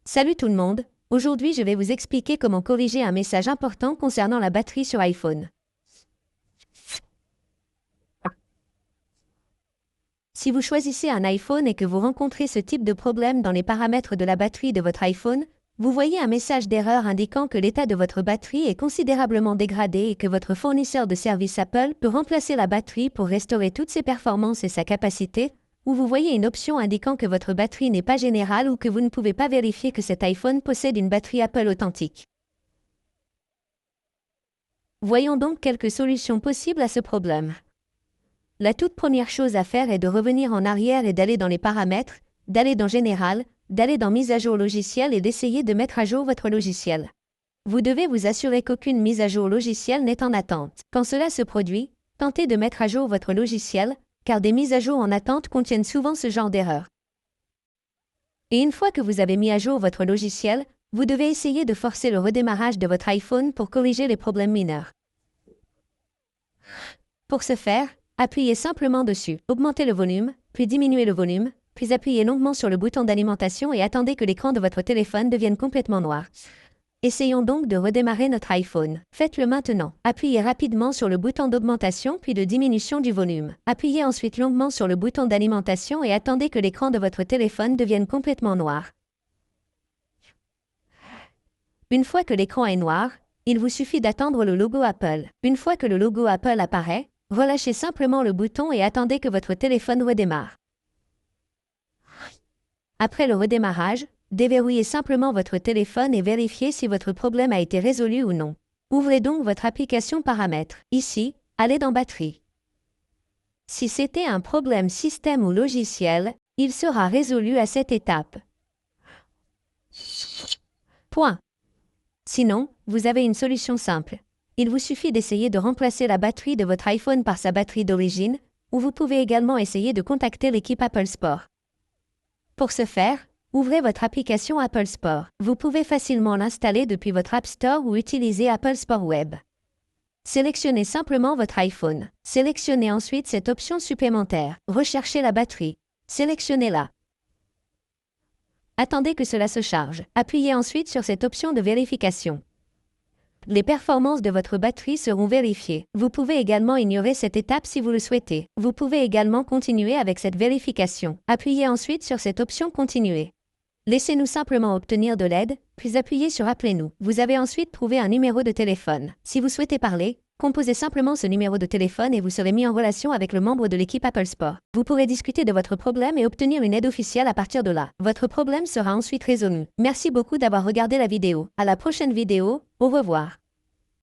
Salut tout le monde, aujourd'hui je vais vous expliquer comment corriger un message important concernant la batterie sur iPhone. Si vous choisissez un iPhone et que vous rencontrez ce type de problème dans les paramètres de la batterie de votre iPhone, vous voyez un message d'erreur indiquant que l'état de votre batterie est considérablement dégradé et que votre fournisseur de service Apple peut remplacer la batterie pour restaurer toutes ses performances et sa capacité, ou vous voyez une option indiquant que votre batterie n'est pas générale ou que vous ne pouvez pas vérifier que cet iPhone possède une batterie Apple authentique. Voyons donc quelques solutions possibles à ce problème. La toute première chose à faire est de revenir en arrière et d'aller dans les paramètres, d'aller dans Général, d'aller dans Mise à jour logiciel et d'essayer de mettre à jour votre logiciel. Vous devez vous assurer qu'aucune mise à jour logiciel n'est en attente. Quand cela se produit, tentez de mettre à jour votre logiciel, car des mises à jour en attente contiennent souvent ce genre d'erreur. Et une fois que vous avez mis à jour votre logiciel, vous devez essayer de forcer le redémarrage de votre iPhone pour corriger les problèmes mineurs. Pour ce faire, appuyez simplement dessus, augmentez le volume, puis diminuez le volume, puis appuyez longuement sur le bouton d'alimentation et attendez que l'écran de votre téléphone devienne complètement noir. Essayons donc de redémarrer notre iPhone. Faites-le maintenant. Appuyez rapidement sur le bouton d'augmentation puis de diminution du volume. Appuyez ensuite longuement sur le bouton d'alimentation et attendez que l'écran de votre téléphone devienne complètement noir. Une fois que l'écran est noir, il vous suffit d'attendre le logo Apple. Une fois que le logo Apple apparaît, relâchez simplement le bouton et attendez que votre téléphone redémarre. Après le redémarrage, déverrouillez simplement votre téléphone et vérifiez si votre problème a été résolu ou non. Ouvrez donc votre application Paramètres. Ici, allez dans Batterie. Si c'était un problème système ou logiciel, il sera résolu à cette étape. Point. Sinon, vous avez une solution simple. Il vous suffit d'essayer de remplacer la batterie de votre iPhone par sa batterie d'origine, ou vous pouvez également essayer de contacter l'équipe Apple Store. Pour ce faire, ouvrez votre application Apple Store. Vous pouvez facilement l'installer depuis votre App Store ou utiliser Apple Store Web. Sélectionnez simplement votre iPhone. Sélectionnez ensuite cette option supplémentaire. Recherchez la batterie. Sélectionnez-la. Attendez que cela se charge. Appuyez ensuite sur cette option de vérification. Les performances de votre batterie seront vérifiées. Vous pouvez également ignorer cette étape si vous le souhaitez. Vous pouvez également continuer avec cette vérification. Appuyez ensuite sur cette option Continuer. Laissez-nous simplement obtenir de l'aide, puis appuyez sur Appelez-nous. Vous avez ensuite trouvé un numéro de téléphone. Si vous souhaitez parler, composez simplement ce numéro de téléphone et vous serez mis en relation avec le membre de l'équipe Apple Store. Vous pourrez discuter de votre problème et obtenir une aide officielle à partir de là. Votre problème sera ensuite résolu. Merci beaucoup d'avoir regardé la vidéo. À la prochaine vidéo, au revoir.